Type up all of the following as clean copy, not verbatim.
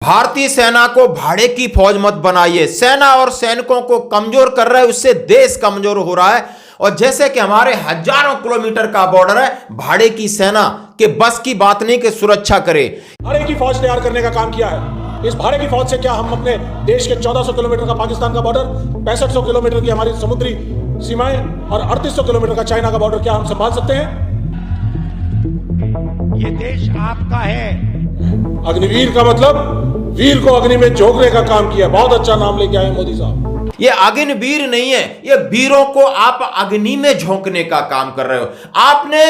भारतीय सेना को भाड़े की फौज मत बनाइए। सेना और सैनिकों को कमजोर कर रहे हैं, उससे देश कमजोर हो रहा है। और जैसे कि हमारे हजारों किलोमीटर का बॉर्डर है, भाड़े की सेना के बस की बात नहीं कि सुरक्षा करे। भाड़े की फौज तैयार करने का काम किया है। इस भाड़े की फौज से क्या हम अपने देश के 1400 किलोमीटर का पाकिस्तान का बॉर्डर, 6500 किलोमीटर की हमारी समुद्री सीमाएं और 3800 किलोमीटर का चाइना का बॉर्डर क्या हम संभाल सकते हैं? ये देश आपका है। अग्निवीर का मतलब वीर को अग्नि में झोंकने का काम किया। बहुत अच्छा नाम लेके आए मोदी साहब। ये अग्निवीर नहीं है, ये वीरों को आप अग्नि में झोंकने का काम कर रहे हो। आपने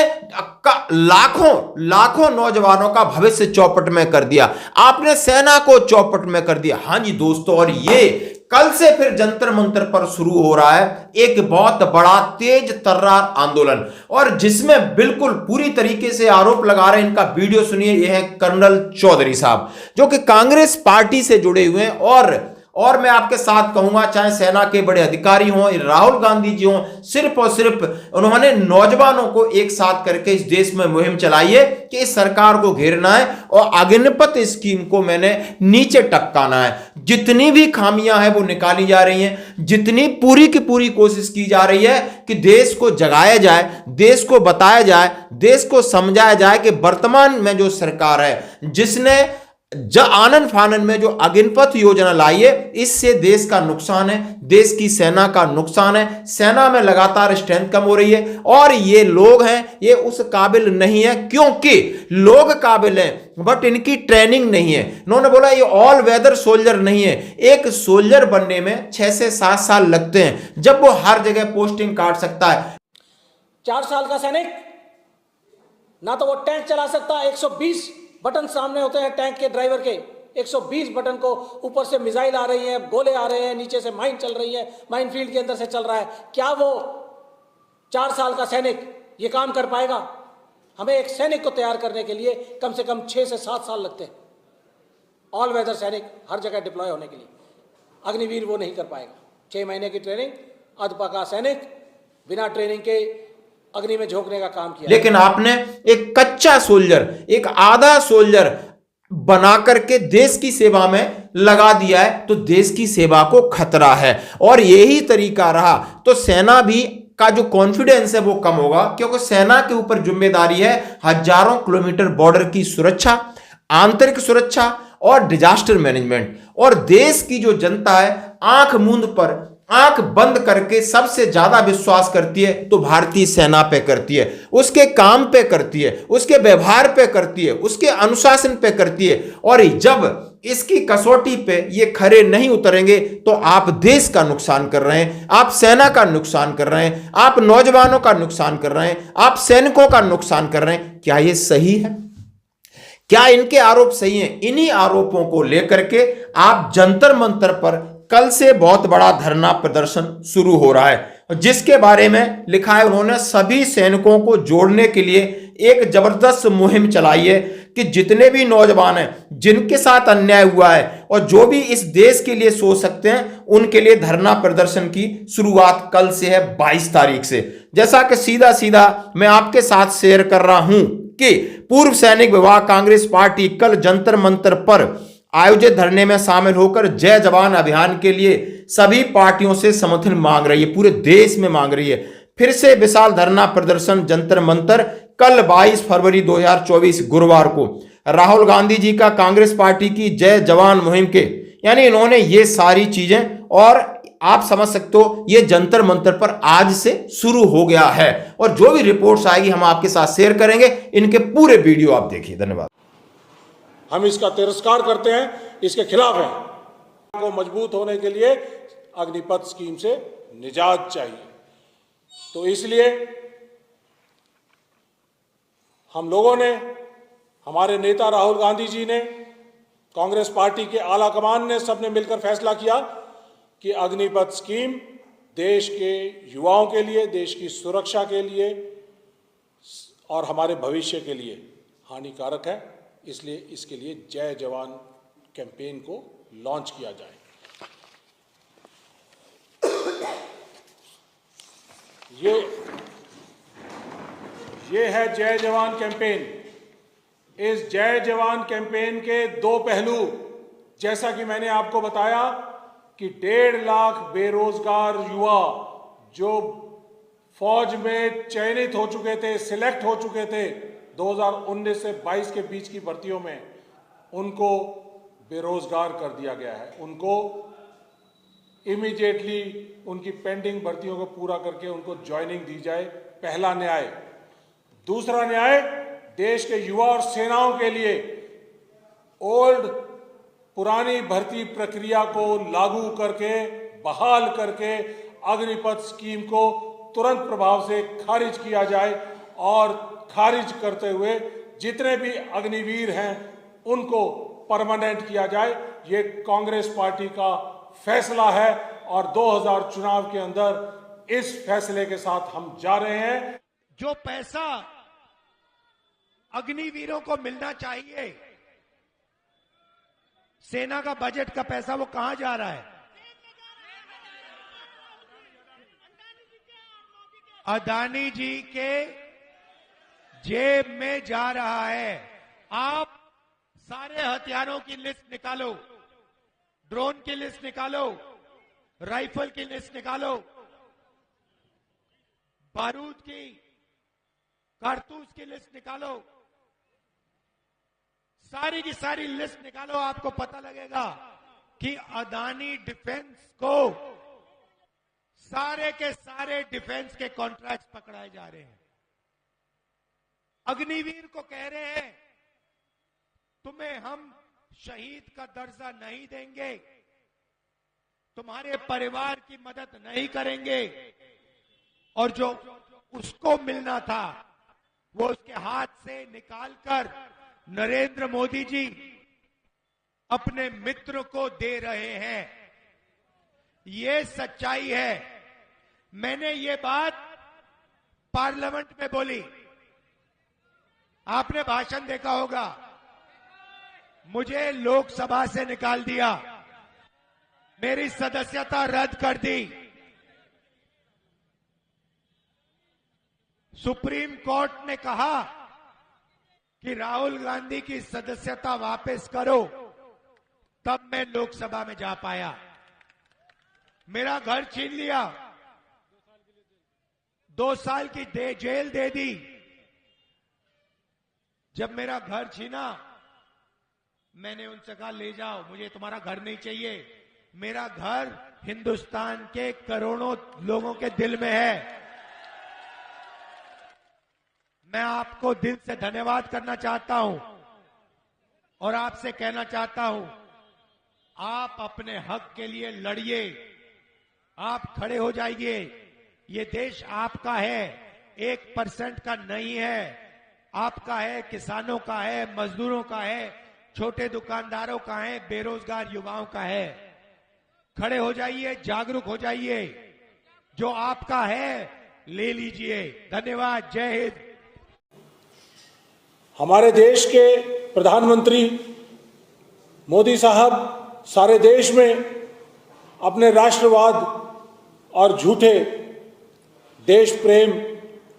लाखों नौजवानों का भविष्य चौपट में कर दिया, आपने सेना को चौपट में कर दिया। हाँ जी दोस्तों, और ये कल से फिर जंतर मंतर पर शुरू हो रहा है एक बहुत बड़ा तेज तर्रार आंदोलन, और जिसमें बिल्कुल पूरी तरीके से आरोप लगा रहे हैं। इनका वीडियो सुनिए। ये है कर्नल चौधरी साहब, जो कि कांग्रेस पार्टी से जुड़े हुए हैं। और मैं आपके साथ कहूंगा, चाहे सेना के बड़े अधिकारी हों, राहुल गांधी जी हों, सिर्फ और सिर्फ उन्होंने नौजवानों को एक साथ करके इस देश में मुहिम चलाई है कि इस सरकार को घेरना है और अग्निपथ स्कीम को मैंने नीचे टपकाना है। जितनी भी खामियां हैं वो निकाली जा रही हैं, जितनी पूरी की पूरी कोशिश की जा रही है कि देश को जगाया जाए, देश को बताया जाए, देश को समझाया जाए कि वर्तमान में जो सरकार है, जिसने आनन फानन में जो अग्निपथ योजना लाई है, इससे देश का नुकसान है, देश की सेना का नुकसान है। सेना में लगातार स्ट्रेंथ कम हो रही है, और ये लोग हैं, ये उस काबिल नहीं है, क्योंकि लोग काबिल हैं बट इनकी ट्रेनिंग नहीं है। उन्होंने बोला ये ऑल वेदर सोल्जर नहीं है। एक सोल्जर बनने में 6 से 7 साल लगते हैं, जब वो हर जगह पोस्टिंग काट सकता है। 4 साल का सैनिक ना तो वो टैंक चला सकता, 120 बटन सामने होते हैं टैंक के ड्राइवर के, 120 बटन को ऊपर से मिसाइल आ रही है, गोले आ रहे हैं, नीचे से माइन चल रही है, माइन फील्ड के अंदर से चल रहा है। क्या वो 4 साल का सैनिक ये काम कर पाएगा? हमें एक सैनिक को तैयार करने के लिए कम से कम 6 से 7 साल लगते हैं। ऑल वेदर सैनिक हर जगह डिप्लॉय होने के लिए अग्निवीर वो नहीं कर पाएगा। 6 महीने की ट्रेनिंग, अधपका सैनिक बिना ट्रेनिंग के अग्नि में झोंकने का काम किया। लेकिन आपने एक कच्चा सोल्जर, एक आधा सोल्जर बना करके देश की सेवा में लगा दिया है, तो देश की सेवा को खतरा है। और यही तरीका रहा तो सेना भी का जो कॉन्फिडेंस है वो कम होगा, क्योंकि सेना के ऊपर जिम्मेदारी है हजारों किलोमीटर बॉर्डर की सुरक्षा, आंतरिक सुरक्षा और डिजास्टर मैनेजमेंट। और देश की जो जनता है आंख मूंद पर, आंख बंद करके सबसे ज्यादा विश्वास करती है तो भारतीय सेना पे करती है, उसके काम पे करती है, उसके व्यवहार पे करती है, उसके अनुशासन पे करती है। और जब इसकी कसौटी पे ये खरे नहीं उतरेंगे तो आप देश का नुकसान कर रहे हैं, आप सेना का नुकसान कर रहे हैं, आप नौजवानों का नुकसान कर रहे हैं, आप सैनिकों का नुकसान कर रहे हैं। क्या ये सही है? क्या इनके आरोप सही हैं? इन्हीं आरोपों को लेकर के आप जंतर मंतर पर कल से बहुत बड़ा धरना प्रदर्शन शुरू हो रहा है, जिसके बारे में लिखा है उन्होंने सभी सैनिकों को जोड़ने के लिए एक जबरदस्त मुहिम चलाई है कि जितने भी नौजवान हैं जिनके साथ अन्याय हुआ है और जो भी इस देश के लिए सोच सकते हैं, उनके लिए धरना प्रदर्शन की शुरुआत कल से है 22 तारीख से। जैसा कि सीधा सीधा मैं आपके साथ शेयर कर रहा हूं कि पूर्व सैनिक विभाग कांग्रेस पार्टी कल जंतर मंतर पर आयोजित धरने में शामिल होकर जय जवान अभियान के लिए सभी पार्टियों से समर्थन मांग रही है, पूरे देश में मांग रही है। फिर से विशाल धरना प्रदर्शन जंतर मंतर कल 22 फरवरी 2024 गुरुवार को राहुल गांधी जी का कांग्रेस पार्टी की जय जवान मुहिम के, यानी इन्होंने ये सारी चीजें, और आप समझ सकते हो ये जंतर मंतर पर आज से शुरू हो गया है। और जो भी रिपोर्ट्स आएगी हम आपके साथ शेयर करेंगे। इनके पूरे वीडियो आप देखिए। धन्यवाद। हम इसका तिरस्कार करते हैं, इसके खिलाफ हैं। को मजबूत होने के लिए अग्निपथ स्कीम से निजात चाहिए। तो इसलिए हम लोगों ने, हमारे नेता राहुल गांधी जी ने, कांग्रेस पार्टी के आला कमान ने, सबने मिलकर फैसला किया कि अग्निपथ स्कीम देश के युवाओं के लिए, देश की सुरक्षा के लिए और हमारे भविष्य के लिए हानिकारक है। इसलिए इसके लिए जय जवान कैंपेन को लॉन्च किया जाए। ये है जय जवान कैंपेन। इस जय जवान कैंपेन के 2 पहलू। जैसा कि मैंने आपको बताया कि 1.5 लाख बेरोजगार युवा जो फौज में चयनित हो चुके थे, सिलेक्ट हो चुके थे 2019 से 22 के बीच की भर्तियों में, उनको बेरोजगार कर दिया गया है। उनको इमीडिएटली उनकी पेंडिंग भर्तियों को पूरा करके उनको ज्वाइनिंग दी जाए, पहला न्याय। दूसरा न्याय, देश के युवा और सेनाओं के लिए पुरानी भर्ती प्रक्रिया को लागू करके, बहाल करके अग्निपथ स्कीम को तुरंत प्रभाव से खारिज किया जाए और खारिज करते हुए जितने भी अग्निवीर हैं उनको परमानेंट किया जाए। ये कांग्रेस पार्टी का फैसला है और 2000 चुनाव के अंदर इस फैसले के साथ हम जा रहे हैं। जो पैसा अग्निवीरों को मिलना चाहिए, सेना का बजट का पैसा, वो कहां जा रहा है? अदानी जी के जेब में जा रहा है। आप सारे हथियारों की लिस्ट निकालो, ड्रोन की लिस्ट निकालो, राइफल की लिस्ट निकालो, बारूद की, कारतूस की लिस्ट निकालो, सारी की सारी लिस्ट निकालो। आपको पता लगेगा कि अदानी डिफेंस को सारे के सारे डिफेंस के कॉन्ट्रैक्ट्स पकड़ाए जा रहे हैं। अग्निवीर को कह रहे हैं तुम्हें हम शहीद का दर्जा नहीं देंगे, तुम्हारे परिवार की मदद नहीं करेंगे, और जो उसको मिलना था वो उसके हाथ से निकालकर नरेंद्र मोदी जी अपने मित्र को दे रहे हैं। ये सच्चाई है। मैंने ये बात पार्लियामेंट में बोली, आपने भाषण देखा होगा। मुझे लोकसभा से निकाल दिया, मेरी सदस्यता रद्द कर दी। सुप्रीम कोर्ट ने कहा कि राहुल गांधी की सदस्यता वापस करो, तब मैं लोकसभा में जा पाया। मेरा घर छीन लिया, 2 साल की जेल दे दी। जब मेरा घर छीना, मैंने उनसे कहा ले जाओ, मुझे तुम्हारा घर नहीं चाहिए। मेरा घर हिंदुस्तान के करोड़ों लोगों के दिल में है। मैं आपको दिल से धन्यवाद करना चाहता हूं और आपसे कहना चाहता हूं, आप अपने हक के लिए लड़िए, आप खड़े हो जाइए। ये देश आपका है, 1% का नहीं है, आपका है, किसानों का है, मजदूरों का है, छोटे दुकानदारों का है, बेरोजगार युवाओं का है। खड़े हो जाइए, जागरूक हो जाइए, जो आपका है ले लीजिए। धन्यवाद। जय हिंद। हमारे देश के प्रधानमंत्री मोदी साहब सारे देश में अपने राष्ट्रवाद और झूठे देश प्रेम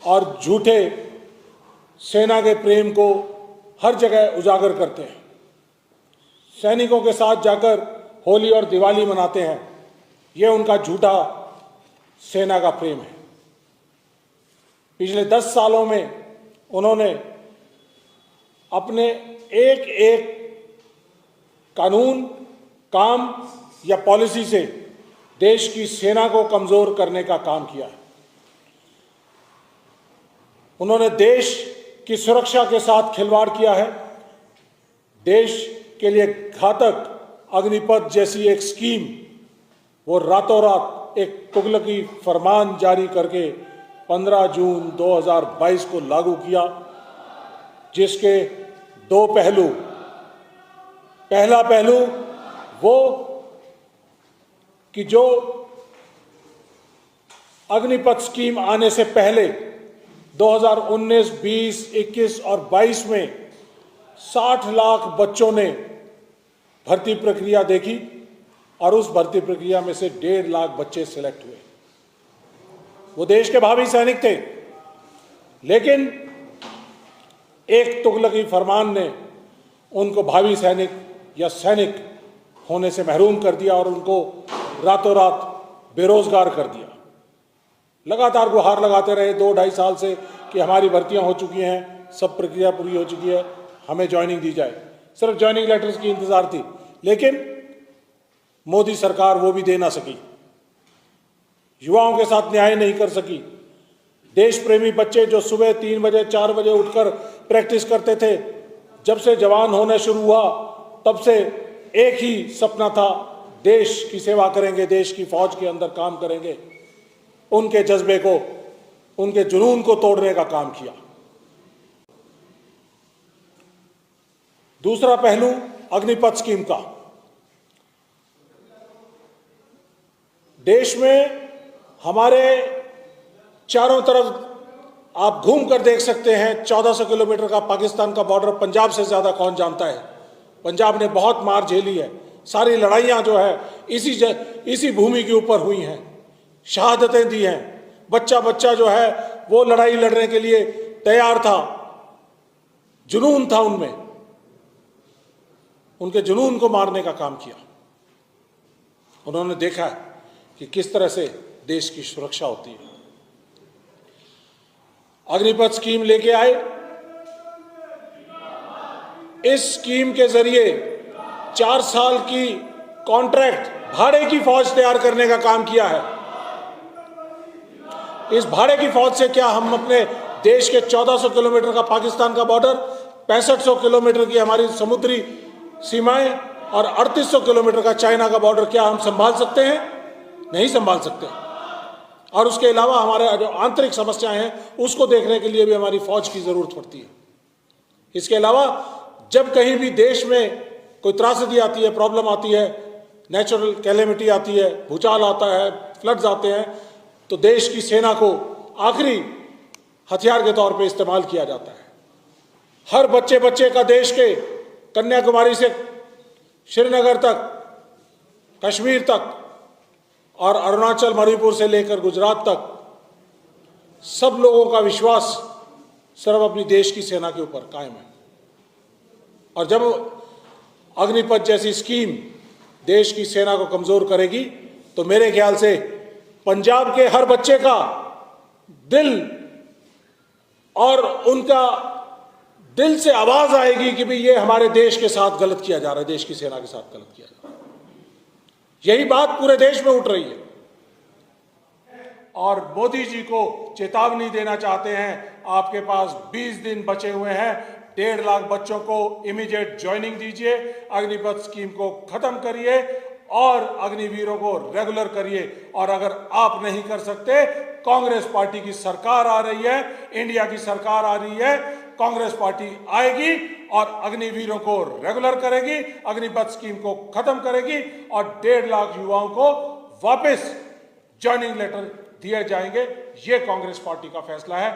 और झूठे सेना के प्रेम को हर जगह उजागर करते हैं। सैनिकों के साथ जाकर होली और दिवाली मनाते हैं। ये उनका झूठा सेना का प्रेम है। पिछले 10 सालों में उन्होंने अपने एक एक कानून, काम या पॉलिसी से देश की सेना को कमजोर करने का काम किया है। उन्होंने देश की सुरक्षा के साथ खिलवाड़ किया है। देश के लिए घातक अग्निपथ जैसी एक स्कीम वो रातों रात एक तुगलकी फरमान जारी करके 15 जून 2022 को लागू किया, जिसके 2 पहलू। पहला पहलू वो कि जो अग्निपथ स्कीम आने से पहले 2019, 20, 21 और 22 में 60 लाख बच्चों ने भर्ती प्रक्रिया देखी और उस भर्ती प्रक्रिया में से 1.5 लाख बच्चे सिलेक्ट हुए। वो देश के भावी सैनिक थे, लेकिन एक तुगलकी फरमान ने उनको भावी सैनिक या सैनिक होने से महरूम कर दिया और उनको रातों रात बेरोजगार कर दिया। लगातार गुहार लगाते रहे 2-2.5 साल से कि हमारी भर्तियां हो चुकी हैं, सब प्रक्रिया पूरी हो चुकी है, हमें ज्वाइनिंग दी जाए। सिर्फ ज्वाइनिंग लेटर्स की इंतजार थी, लेकिन मोदी सरकार वो भी दे ना सकी, युवाओं के साथ न्याय नहीं कर सकी। देश प्रेमी बच्चे जो सुबह 3 बजे 4 बजे उठकर प्रैक्टिस करते थे, जब से जवान होना शुरू हुआ तब से एक ही सपना था, देश की सेवा करेंगे, देश की फौज के अंदर काम करेंगे। उनके जज्बे को, उनके जुनून को तोड़ने का काम किया। दूसरा पहलू अग्निपथ स्कीम का। देश में हमारे चारों तरफ आप घूम कर देख सकते हैं, 1400 किलोमीटर का पाकिस्तान का बॉर्डर, पंजाब से ज्यादा कौन जानता है। पंजाब ने बहुत मार झेली है, सारी लड़ाइयां जो है इसी भूमि के ऊपर हुई हैं, शहादतें दी हैं। बच्चा बच्चा जो है वो लड़ाई लड़ने के लिए तैयार था, जुनून था उनमें, उनके जुनून को मारने का काम किया। उन्होंने देखा कि किस तरह से देश की सुरक्षा होती है। अग्निपथ स्कीम लेके आए। इस स्कीम के जरिए 4 साल की कॉन्ट्रैक्ट भाड़े की फौज तैयार करने का काम किया है। इस भाड़े की फौज से क्या हम अपने देश के 1400 किलोमीटर का पाकिस्तान का बॉर्डर, 6500 किलोमीटर की हमारी समुद्री सीमाएं और 3800 किलोमीटर का चाइना का बॉर्डर क्या हम संभाल सकते हैं? नहीं संभाल सकते। और उसके अलावा हमारे जो आंतरिक समस्याएं हैं उसको देखने के लिए भी हमारी फौज की जरूरत पड़ती है। इसके अलावा जब कहीं भी देश में कोई त्रासदी आती है, प्रॉब्लम आती है, नेचुरल कैलेमिटी आती है, भूचाल आता है, फ्लड्स आते हैं, तो देश की सेना को आखिरी हथियार के तौर पे इस्तेमाल किया जाता है। हर बच्चे बच्चे का देश के कन्याकुमारी से श्रीनगर तक, कश्मीर तक और अरुणाचल, मणिपुर से लेकर गुजरात तक सब लोगों का विश्वास सिर्फ अपनी देश की सेना के ऊपर कायम है। और जब अग्निपथ जैसी स्कीम देश की सेना को कमजोर करेगी तो मेरे ख्याल से पंजाब के हर बच्चे का दिल और उनका दिल से आवाज आएगी कि भाई ये हमारे देश के साथ गलत किया जा रहा है, देश की सेना के साथ गलत किया जा रहा है। यही बात पूरे देश में उठ रही है। और मोदी जी को चेतावनी देना चाहते हैं, आपके पास 20 दिन बचे हुए हैं, 1.5 लाख बच्चों को इमीडिएट ज्वाइनिंग दीजिए, अग्निपथ स्कीम को खत्म करिए और अग्निवीरों को रेगुलर करिए। और अगर आप नहीं कर सकते, कांग्रेस पार्टी की सरकार आ रही है, इंडिया की सरकार आ रही है, कांग्रेस पार्टी आएगी और अग्निवीरों को रेगुलर करेगी, अग्निपथ स्कीम को खत्म करेगी और 1.5 लाख युवाओं को वापस ज्वाइनिंग लेटर दिए जाएंगे। ये कांग्रेस पार्टी का फैसला है।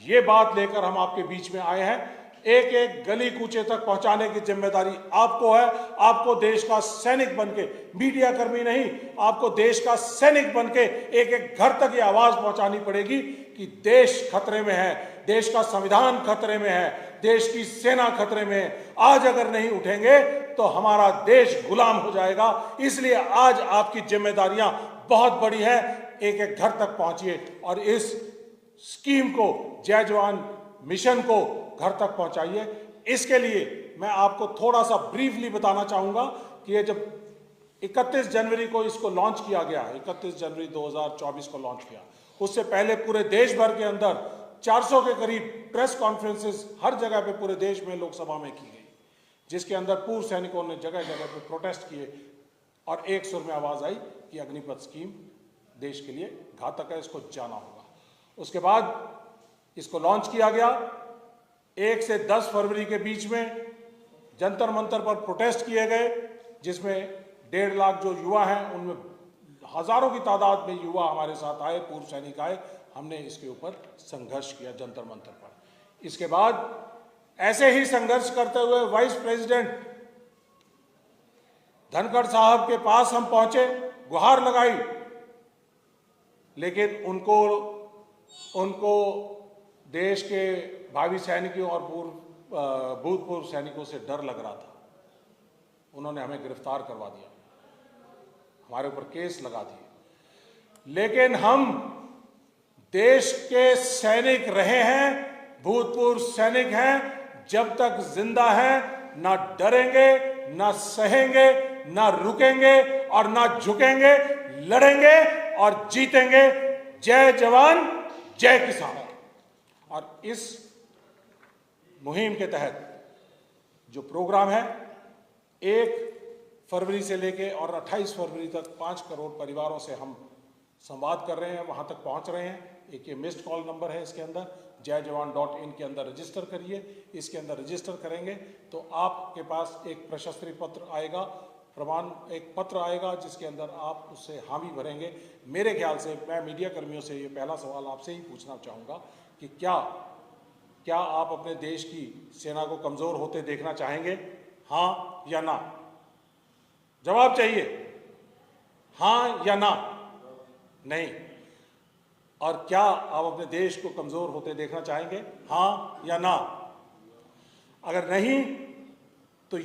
ये बात लेकर हम आपके बीच में आए हैं। एक एक गली कूचे तक पहुंचाने की जिम्मेदारी आपको है। आपको देश का सैनिक बनके, मीडिया कर्मी नहीं, आपको देश का सैनिक बनके एक एक घर तक ये आवाज पहुंचानी पड़ेगी कि देश खतरे में है, देश का संविधान खतरे में है, देश की सेना खतरे में है। आज अगर नहीं उठेंगे तो हमारा देश गुलाम हो जाएगा। इसलिए आज आपकी जिम्मेदारियां बहुत बड़ी है। एक एक घर तक पहुंचिए और इस स्कीम को, जय जवान मिशन को घर तक पहुंचाइए। इसके लिए मैं आपको थोड़ा सा ब्रीफली बताना चाहूंगा कि ये जब 31 जनवरी को इसको लॉन्च किया गया, 31 जनवरी 2024 को लॉन्च किया, उससे पहले पूरे देश भर के अंदर 400 के करीब प्रेस कॉन्फ्रेंसेस हर जगह पे पूरे देश में, लोकसभा में की गई, जिसके अंदर पूर्व सैनिकों ने जगह जगह पे प्रोटेस्ट किए और एक सुर में आवाज आई कि अग्निपथ स्कीम देश के लिए घातक है, इसको जाना होगा। उसके बाद इसको लॉन्च किया गया। 1 से 10 फरवरी के बीच में जंतर मंतर पर प्रोटेस्ट किए गए, जिसमें 1.5 लाख जो युवा हैं, उनमें हजारों की तादाद में युवा हमारे साथ आए, पूर्व सैनिक आए। हमने इसके ऊपर संघर्ष किया जंतर मंतर पर। इसके बाद ऐसे ही संघर्ष करते हुए वाइस प्रेसिडेंट धनखड़ साहब के पास हम पहुंचे, गुहार लगाई, लेकिन उनको देश के भावी सैनिकों और भूतपूर्व सैनिकों से डर लग रहा था। उन्होंने हमें गिरफ्तार करवा दिया। हमारे ऊपर केस लगा दिए। लेकिन हम देश के सैनिक रहे हैं, भूतपूर्व सैनिक हैं, जब तक जिंदा हैं ना डरेंगे, ना सहेंगे, ना रुकेंगे और ना झुकेंगे, लड़ेंगे और जीतेंगे। जय जवान जय किसान। और इस मुहिम के तहत जो प्रोग्राम है, 1 फरवरी से लेके और 28 फरवरी तक 5 करोड़ परिवारों से हम संवाद कर रहे हैं, वहां तक पहुंच रहे हैं। एक ये मिस्ड कॉल नंबर है, इसके अंदर jayjawan.in के अंदर रजिस्टर करिए। इसके अंदर रजिस्टर करेंगे तो आपके पास एक प्रशस्ति पत्र आएगा, प्रमाण एक पत्र आएगा, जिसके अंदर आप उससे हामी भरेंगे। मेरे ख्याल से मैं मीडिया कर्मियों से ये पहला सवाल आपसे ही पूछना चाहूँगा कि क्या आप अपने देश की सेना को कमज़ोर होते देखना चाहेंगे? हाँ या ना? जवाब चाहिए, हाँ या ना? नहीं। और क्या आप अपने देश को कमज़ोर होते देखना चाहेंगे? हाँ या ना? अगर नहीं तो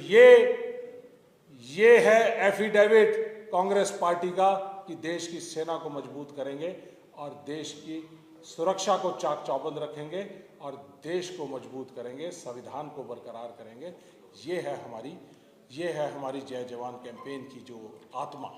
ये है एफिडेविट कांग्रेस पार्टी का कि देश की सेना को मजबूत करेंगे और देश की सुरक्षा को चाक चौबंद रखेंगे और देश को मजबूत करेंगे, संविधान को बरकरार करेंगे। ये है हमारी जय जवान कैंपेन की जो आत्मा।